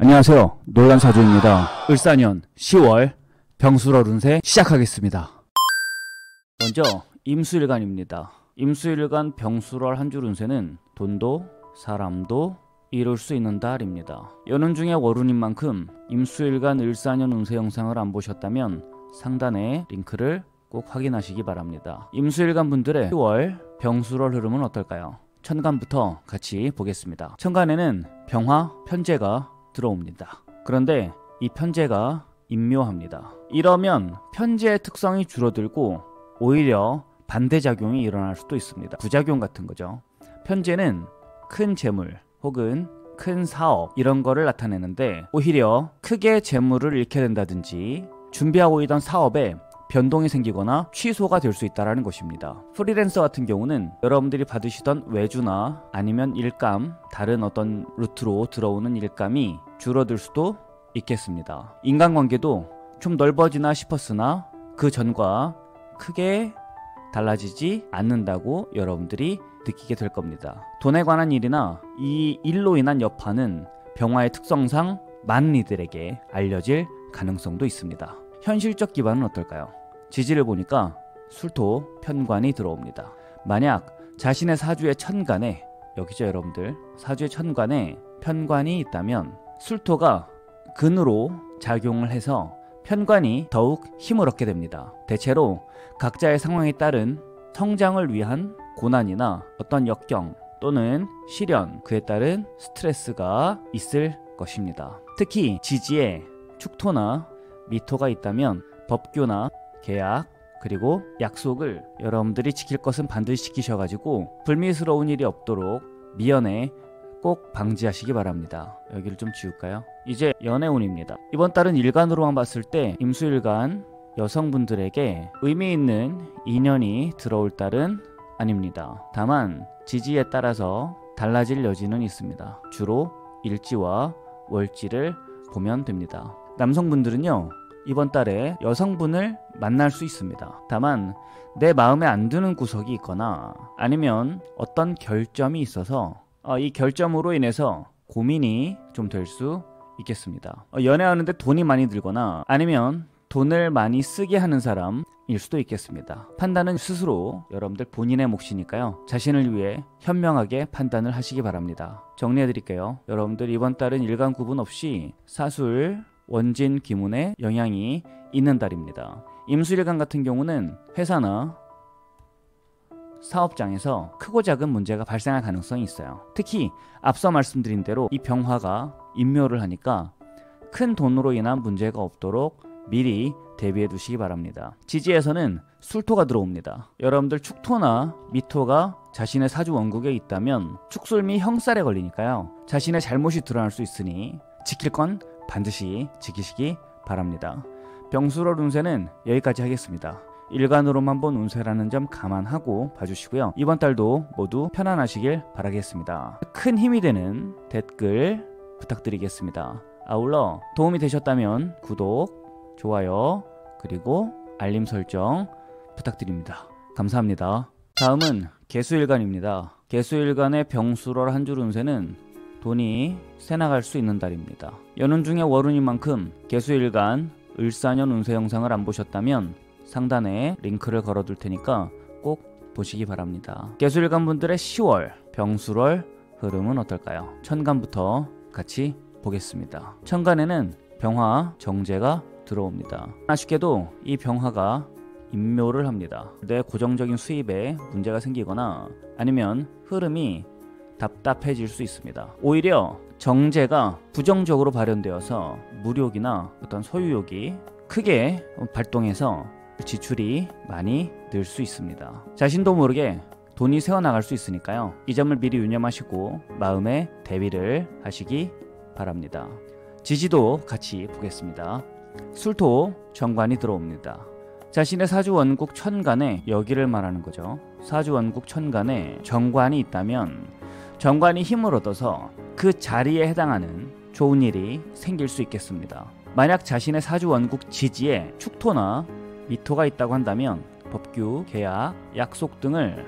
안녕하세요. 놀란사주입니다. 을사년 10월 병술월 운세 시작하겠습니다. 먼저 임수일간입니다. 임수일간 병술월 한 줄 운세는 돈도 사람도 이룰 수 있는 달입니다. 연운 중에 월운인 만큼 임수일간 을사년 운세 영상을 안 보셨다면 상단에 링크를 꼭 확인하시기 바랍니다. 임수일간 분들의 10월 병술월 흐름은 어떨까요? 천간부터 같이 보겠습니다. 천간에는 병화, 편재가 들어옵니다. 그런데 이 편재가 임묘합니다. 이러면 편재의 특성이 줄어들고 오히려 반대작용이 일어날 수도 있습니다. 부작용 같은 거죠. 편재는 큰 재물 혹은 큰 사업 이런 거를 나타내는데 오히려 크게 재물을 잃게 된다든지 준비하고 있던 사업에 변동이 생기거나 취소가 될 수 있다는 것입니다. 프리랜서 같은 경우는 여러분들이 받으시던 외주나 아니면 일감, 다른 어떤 루트로 들어오는 일감이 줄어들 수도 있겠습니다. 인간관계도 좀 넓어지나 싶었으나 그 전과 크게 달라지지 않는다고 여러분들이 느끼게 될 겁니다. 돈에 관한 일이나 이 일로 인한 여파는 병화의 특성상 많은 이들에게 알려질 가능성도 있습니다. 현실적 기반은 어떨까요? 지지를 보니까 술토 편관이 들어옵니다. 만약 자신의 사주의 천간에, 여기죠 여러분들, 사주의 천간에 편관이 있다면 술토가 근으로 작용을 해서 편관이 더욱 힘을 얻게 됩니다. 대체로 각자의 상황에 따른 성장을 위한 고난이나 어떤 역경 또는 시련, 그에 따른 스트레스가 있을 것입니다. 특히 지지에 축토나 미토가 있다면 법규나 계약 그리고 약속을 여러분들이 지킬 것은 반드시 지키셔가지고 불미스러운 일이 없도록 미연에 꼭 방지하시기 바랍니다. 여기를 좀 지울까요? 이제 연애운입니다. 이번 달은 일간으로만 봤을 때 임수일간 여성분들에게 의미 있는 인연이 들어올 달은 아닙니다. 다만 지지에 따라서 달라질 여지는 있습니다. 주로 일지와 월지를 보면 됩니다. 남성분들은요, 이번 달에 여성분을 만날 수 있습니다. 다만 내 마음에 안 드는 구석이 있거나 아니면 어떤 결점이 있어서 이 결점으로 인해서 고민이 좀 될 수 있겠습니다. 연애하는데 돈이 많이 들거나 아니면 돈을 많이 쓰게 하는 사람일 수도 있겠습니다. 판단은 스스로 여러분들 본인의 몫이니까요. 자신을 위해 현명하게 판단을 하시기 바랍니다. 정리해 드릴게요. 여러분들 이번 달은 일간 구분 없이 사술, 원진, 기문의 영향이 있는 달입니다. 임수일간 같은 경우는 회사나 사업장에서 크고 작은 문제가 발생할 가능성이 있어요. 특히 앞서 말씀드린 대로 이 병화가 임묘를 하니까 큰 돈으로 인한 문제가 없도록 미리 대비해 두시기 바랍니다. 지지에서는 술토가 들어옵니다. 여러분들 축토나 미토가 자신의 사주 원국에 있다면 축술미 형살에 걸리니까요. 자신의 잘못이 드러날 수 있으니 지킬 건 반드시 지키시기 바랍니다. 병술월 운세는 여기까지 하겠습니다. 일간으로만 본 운세라는 점 감안하고 봐주시고요. 이번 달도 모두 편안하시길 바라겠습니다. 큰 힘이 되는 댓글 부탁드리겠습니다. 아울러 도움이 되셨다면 구독, 좋아요, 그리고 알림 설정 부탁드립니다. 감사합니다. 다음은 개수일간입니다. 개수일간의 병술월 한 줄 운세는 돈이 새나갈 수 있는 달입니다. 연운 중에 월운인 만큼 개수일간 을사년 운세 영상을 안 보셨다면 상단에 링크를 걸어둘 테니까 꼭 보시기 바랍니다. 개수일간 분들의 10월 병술월 흐름은 어떨까요? 천간부터 같이 보겠습니다. 천간에는 병화, 정제가 들어옵니다. 아쉽게도 이 병화가 임묘를 합니다. 내 고정적인 수입에 문제가 생기거나 아니면 흐름이 답답해질 수 있습니다. 오히려 정제가 부정적으로 발현되어서 무력이나 어떤 소유욕이 크게 발동해서 지출이 많이 늘 수 있습니다. 자신도 모르게 돈이 새어나갈 수 있으니까요. 이 점을 미리 유념하시고 마음의 대비를 하시기 바랍니다. 지지도 같이 보겠습니다. 술토 정관이 들어옵니다. 자신의 사주 원국 천간에, 여기를 말하는 거죠. 사주 원국 천간에 정관이 있다면 정관이 힘을 얻어서 그 자리에 해당하는 좋은 일이 생길 수 있겠습니다. 만약 자신의 사주 원국 지지에 축토나 미토가 있다고 한다면 법규, 계약, 약속 등을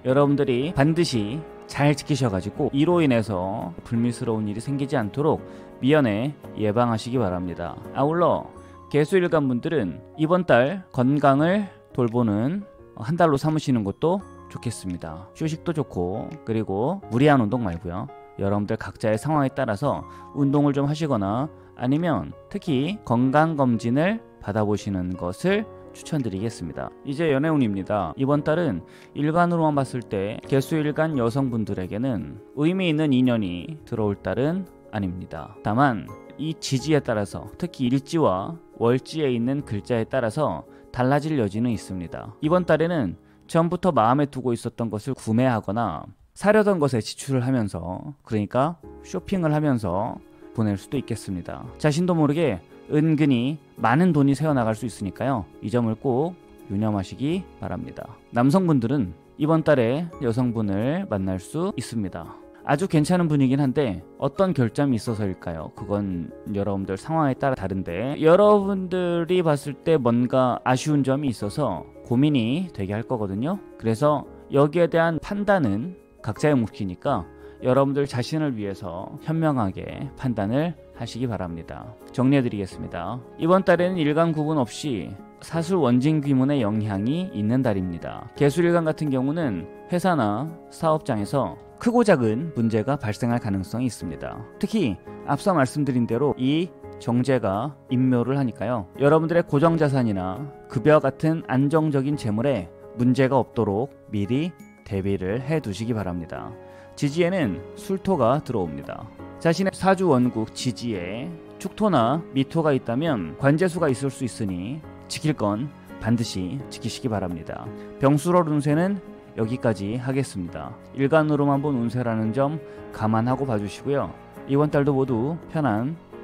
여러분들이 반드시 잘 지키셔가지고 이로 인해서 불미스러운 일이 생기지 않도록 미연에 예방하시기 바랍니다. 아울러 개수일간 분들은 이번 달 건강을 돌보는 한 달로 삼으시는 것도 좋겠습니다. 휴식도 좋고, 그리고 무리한 운동 말고요. 여러분들 각자의 상황에 따라서 운동을 좀 하시거나 아니면 특히 건강검진을 받아보시는 것을 추천드리겠습니다. 이제 연애운입니다. 이번 달은 일간으로만 봤을 때 개수일간 여성분들에게는 의미 있는 인연이 들어올 달은 아닙니다. 다만 이 지지에 따라서, 특히 일지와 월지에 있는 글자에 따라서 달라질 여지는 있습니다. 이번 달에는 전부터 마음에 두고 있었던 것을 구매하거나 사려던 것에 지출을 하면서, 그러니까 쇼핑을 하면서 보낼 수도 있겠습니다. 자신도 모르게 은근히 많은 돈이 새어나갈 수 있으니까요. 이 점을 꼭 유념하시기 바랍니다. 남성분들은 이번 달에 여성분을 만날 수 있습니다. 아주 괜찮은 분이긴 한데 어떤 결점이 있어서일까요? 그건 여러분들 상황에 따라 다른데, 여러분들이 봤을 때 뭔가 아쉬운 점이 있어서 고민이 되게 할 거거든요. 그래서 여기에 대한 판단은 각자의 몫이니까 여러분들 자신을 위해서 현명하게 판단을 하시기 바랍니다. 정리해드리겠습니다. 이번 달에는 일간 구분 없이 사술 원진 귀문의 영향이 있는 달입니다. 개수일간 같은 경우는 회사나 사업장에서 크고 작은 문제가 발생할 가능성이 있습니다. 특히 앞서 말씀드린 대로 이 정제가 임묘를 하니까요. 여러분들의 고정자산이나 급여 같은 안정적인 재물에 문제가 없도록 미리 대비를 해 두시기 바랍니다. 지지에는 술토가 들어옵니다. 자신의 사주 원국 지지에 축토나 미토가 있다면 관재수가 있을 수 있으니 지킬 건 반드시 지키시기 바랍니다. 병수월 운세는 여기까지 하겠습니다. 일간으로만 본 운세라는 점 감안하고 봐주시고요. 이번 달도 모두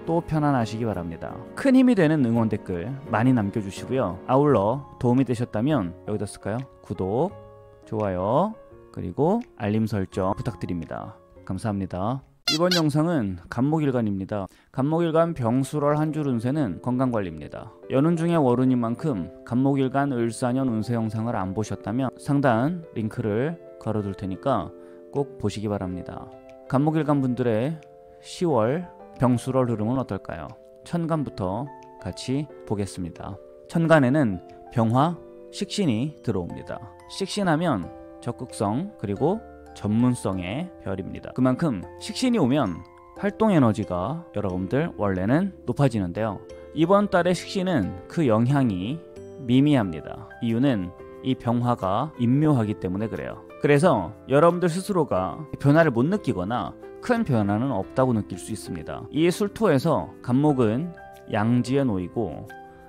또 편안하시기 바랍니다. 큰 힘이 되는 응원 댓글 많이 남겨주시고요. 아울러 도움이 되셨다면 여기다 쓸까요? 구독, 좋아요, 그리고 알림 설정 부탁드립니다. 감사합니다. 이번 영상은 간목일간입니다. 간목일간 병수월 한 줄 운세는 건강관리입니다. 연운 중에 월운인 만큼 간목일간 을사년 운세 영상을 안 보셨다면 상단 링크를 걸어둘 테니까 꼭 보시기 바랍니다. 간목일간 분들의 10월 병수월 흐름은 어떨까요? 천간부터 같이 보겠습니다. 천간에는 병화, 식신이 들어옵니다. 식신하면 적극성 그리고 전문성의 별입니다. 그만큼 식신이 오면 활동 에너지가 여러분들 원래는 높아지는데요. 이번 달의 식신은 그 영향이 미미합니다. 이유는 이 병화가 임묘하기 때문에 그래요. 그래서 여러분들 스스로가 변화를 못 느끼거나 큰 변화는 없다고 느낄 수 있습니다. 이 술토에서 간목은 양지에 놓이고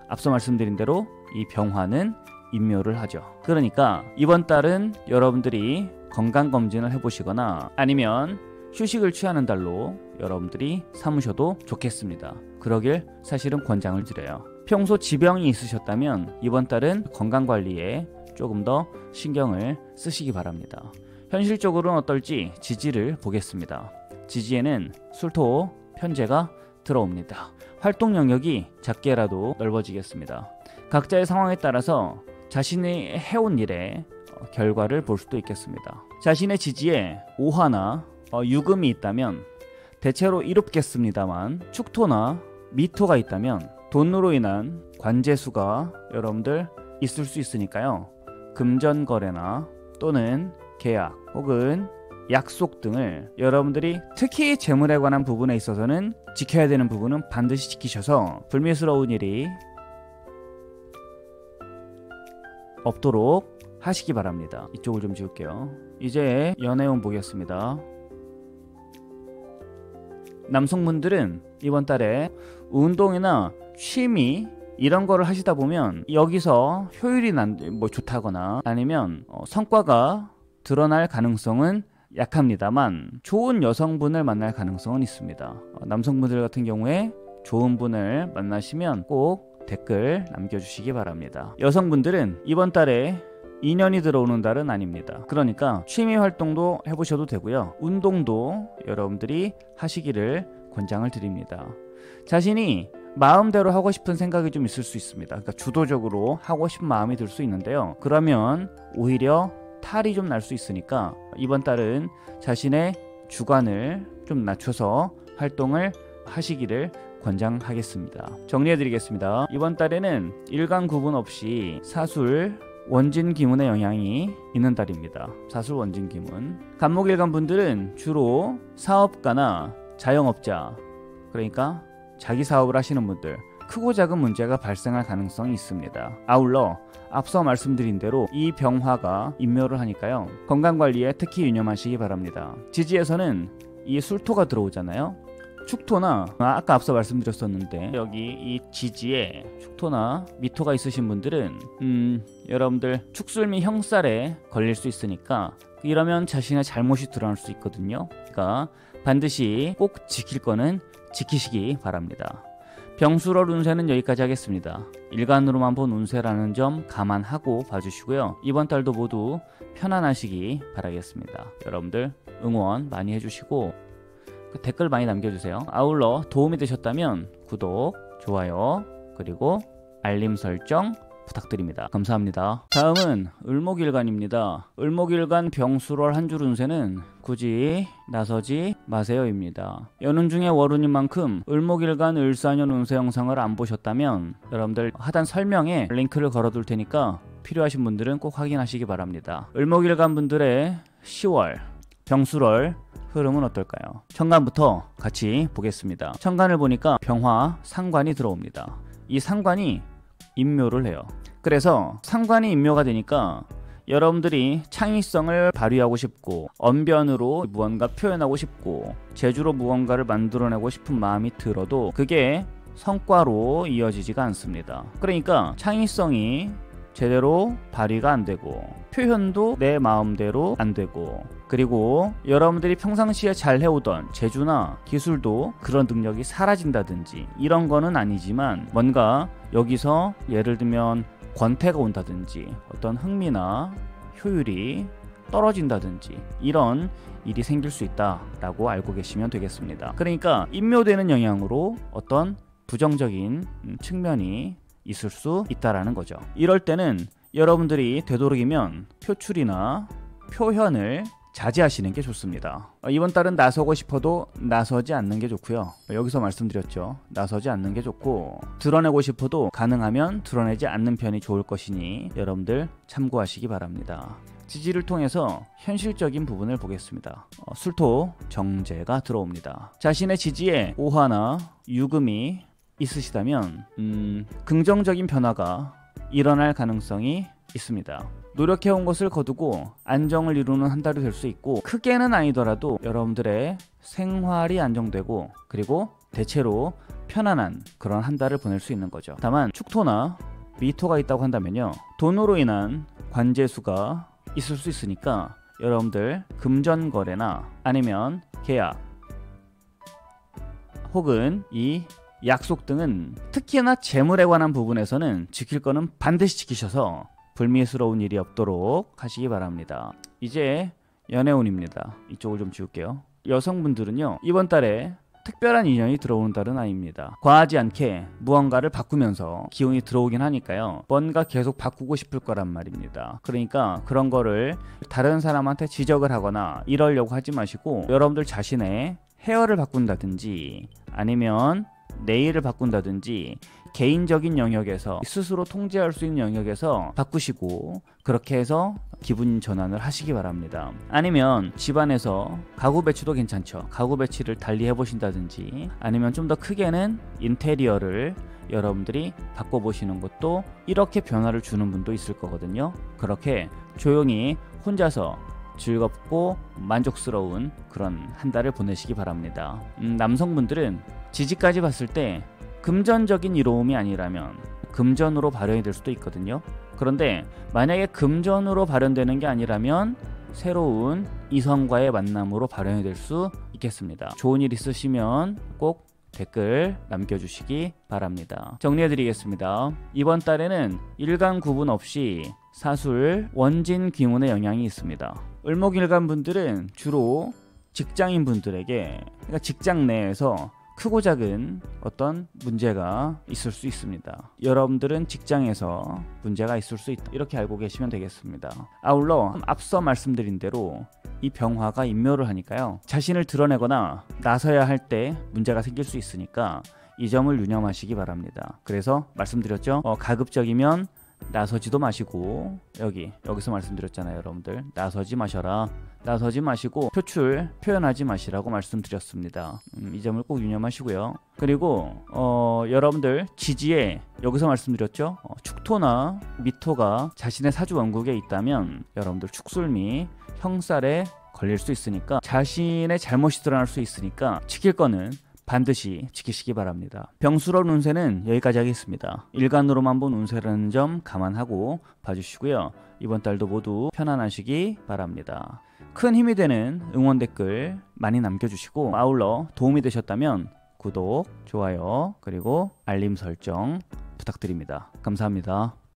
앞서 말씀드린 대로 이 병화는 임묘를 하죠. 그러니까 이번 달은 여러분들이 건강검진을 해보시거나 아니면 휴식을 취하는 달로 여러분들이 삼으셔도 좋겠습니다. 그러길 사실은 권장을 드려요. 평소 지병이 있으셨다면 이번 달은 건강관리에 조금 더 신경을 쓰시기 바랍니다. 현실적으로는 어떨지 지지를 보겠습니다. 지지에는 술토, 편재가 들어옵니다. 활동 영역이 작게라도 넓어지겠습니다. 각자의 상황에 따라서 자신이 해온 일의 결과를 볼 수도 있겠습니다. 자신의 지지에 오화나 유금이 있다면 대체로 이롭겠습니다만 축토나 미토가 있다면 돈으로 인한 관재수가 여러분들 있을 수 있으니까요. 금전거래나 또는 계약 혹은 약속 등을 여러분들이 특히 재물에 관한 부분에 있어서는 지켜야 되는 부분은 반드시 지키셔서 불미스러운 일이 없도록 하시기 바랍니다. 이쪽을 좀 지울게요. 이제 연애운 보겠습니다. 남성분들은 이번 달에 운동이나 취미 이런 거를 하시다 보면 여기서 효율이 좋다거나 아니면 성과가 드러날 가능성은 약합니다만 좋은 여성분을 만날 가능성은 있습니다. 남성분들 같은 경우에 좋은 분을 만나시면 꼭 댓글 남겨주시기 바랍니다. 여성분들은 이번 달에 인연이 들어오는 달은 아닙니다. 그러니까 취미 활동도 해보셔도 되고요. 운동도 여러분들이 하시기를 권장을 드립니다. 자신이 마음대로 하고 싶은 생각이 좀 있을 수 있습니다. 그러니까 주도적으로 하고 싶은 마음이 들 수 있는데요. 그러면 오히려 탈이 좀 날 수 있으니까 이번 달은 자신의 주관을 좀 낮춰서 활동을 하시기를 권장하겠습니다. 정리해드리겠습니다. 이번 달에는 일간 구분 없이 사술 원진 기문의 영향이 있는 달입니다. 사술 원진 기문. 간목일간 분들은 주로 사업가나 자영업자, 그러니까 자기 사업을 하시는 분들, 크고 작은 문제가 발생할 가능성이 있습니다. 아울러 앞서 말씀드린 대로 이 병화가 인묘를 하니까요, 건강관리에 특히 유념하시기 바랍니다. 지지에서는 이 술토가 들어오잖아요. 축토나 아까 앞서 말씀드렸었는데 여기 이 지지에 축토나 미토가 있으신 분들은 여러분들 축술미 형살에 걸릴 수 있으니까, 이러면 자신의 잘못이 드러날 수 있거든요. 그러니까 반드시 꼭 지킬 거는 지키시기 바랍니다. 병술월 운세는 여기까지 하겠습니다. 일간으로만 본 운세라는 점 감안하고 봐주시고요. 이번 달도 모두 편안하시기 바라겠습니다. 여러분들 응원 많이 해주시고 댓글 많이 남겨주세요. 아울러 도움이 되셨다면 구독, 좋아요, 그리고 알림 설정 부탁드립니다. 감사합니다. 다음은 을목일간입니다. 을목일간 병술월 한 줄 운세는 굳이 나서지 마세요입니다. 연운 중에 월운인 만큼 을목일간 을사년 운세 영상을 안 보셨다면 여러분들 하단 설명에 링크를 걸어둘 테니까 필요하신 분들은 꼭 확인하시기 바랍니다. 을목일간 분들의 10월 병술월 흐름은 어떨까요? 천간부터 같이 보겠습니다. 천간을 보니까 병화 상관이 들어옵니다. 이 상관이 인묘를 해요. 그래서 상관이 인묘가 되니까 여러분들이 창의성을 발휘하고 싶고, 언변으로 무언가 표현하고 싶고, 재주로 무언가를 만들어내고 싶은 마음이 들어도 그게 성과로 이어지지가 않습니다. 그러니까 창의성이 제대로 발휘가 안 되고, 표현도 내 마음대로 안 되고, 그리고 여러분들이 평상시에 잘 해오던 재주나 기술도 그런 능력이 사라진다든지 이런 거는 아니지만, 뭔가 여기서 예를 들면 권태가 온다든지 어떤 흥미나 효율이 떨어진다든지 이런 일이 생길 수 있다라고 알고 계시면 되겠습니다. 그러니까 인묘되는 영향으로 어떤 부정적인 측면이 있을 수 있다라는 거죠. 이럴 때는 여러분들이 되도록이면 표출이나 표현을 자제하시는 게 좋습니다. 이번 달은 나서고 싶어도 나서지 않는 게 좋고요. 여기서 말씀드렸죠. 나서지 않는 게 좋고, 드러내고 싶어도 가능하면 드러내지 않는 편이 좋을 것이니 여러분들 참고하시기 바랍니다. 지지를 통해서 현실적인 부분을 보겠습니다. 술토 정제가 들어옵니다. 자신의 지지에 오화나 유금이 있으시다면 긍정적인 변화가 일어날 가능성이 있습니다. 노력해온 것을 거두고 안정을 이루는 한 달이 될 수 있고, 크게는 아니더라도 여러분들의 생활이 안정되고, 그리고 대체로 편안한 그런 한 달을 보낼 수 있는 거죠. 다만 축토나 미토가 있다고 한다면요, 돈으로 인한 관재수가 있을 수 있으니까 여러분들 금전거래나 아니면 계약 혹은 이 약속 등은, 특히나 재물에 관한 부분에서는 지킬 거는 반드시 지키셔서 불미스러운 일이 없도록 하시기 바랍니다. 이제 연애운입니다. 이쪽을 좀 지울게요. 여성분들은요, 이번 달에 특별한 인연이 들어오는 달은 아닙니다. 과하지 않게 무언가를 바꾸면서 기운이 들어오긴 하니까요, 뭔가 계속 바꾸고 싶을 거란 말입니다. 그러니까 그런 거를 다른 사람한테 지적을 하거나 이러려고 하지 마시고, 여러분들 자신의 헤어를 바꾼다든지 아니면 네일을 바꾼다든지 개인적인 영역에서 스스로 통제할 수 있는 영역에서 바꾸시고, 그렇게 해서 기분 전환을 하시기 바랍니다. 아니면 집안에서 가구 배치도 괜찮죠. 가구 배치를 달리 해보신다든지, 아니면 좀 더 크게는 인테리어를 여러분들이 바꿔보시는 것도 이렇게 변화를 주는 분도 있을 거거든요. 그렇게 조용히 혼자서 즐겁고 만족스러운 그런 한 달을 보내시기 바랍니다. 남성분들은 지지까지 봤을 때 금전적인 이로움이 아니라면 금전으로 발현이 될 수도 있거든요. 그런데 만약에 금전으로 발현되는 게 아니라면 새로운 이성과의 만남으로 발현이 될 수 있겠습니다. 좋은 일 있으시면 꼭 댓글 남겨주시기 바랍니다. 정리해드리겠습니다. 이번 달에는 일간 구분 없이 사술 원진 귀문의 영향이 있습니다. 을목일간 분들은 주로 직장인 분들에게, 그러니까 직장 내에서 크고 작은 어떤 문제가 있을 수 있습니다. 여러분들은 직장에서 문제가 있을 수 있다, 이렇게 알고 계시면 되겠습니다. 아울러 앞서 말씀드린 대로 이 병화가 인묘를 하니까요, 자신을 드러내거나 나서야 할 때 문제가 생길 수 있으니까 이 점을 유념하시기 바랍니다. 그래서 말씀드렸죠, 가급적이면 나서지도 마시고, 여기서 말씀드렸잖아요. 여러분들 나서지 마셔라, 나서지 마시고 표현하지 마시라고 말씀드렸습니다. 이 점을 꼭 유념하시고요. 그리고 여러분들 지지에, 여기서 말씀드렸죠, 축토나 미토가 자신의 사주 원국에 있다면 여러분들 축술 및 형살에 걸릴 수 있으니까, 자신의 잘못이 드러날 수 있으니까 지킬 거는 반드시 지키시기 바랍니다. 병수월 운세는 여기까지 하겠습니다. 일간으로만 본 운세라는 점 감안하고 봐주시고요. 이번 달도 모두 편안하시기 바랍니다. 큰 힘이 되는 응원 댓글 많이 남겨주시고, 아울러 도움이 되셨다면 구독, 좋아요, 그리고 알림 설정 부탁드립니다. 감사합니다.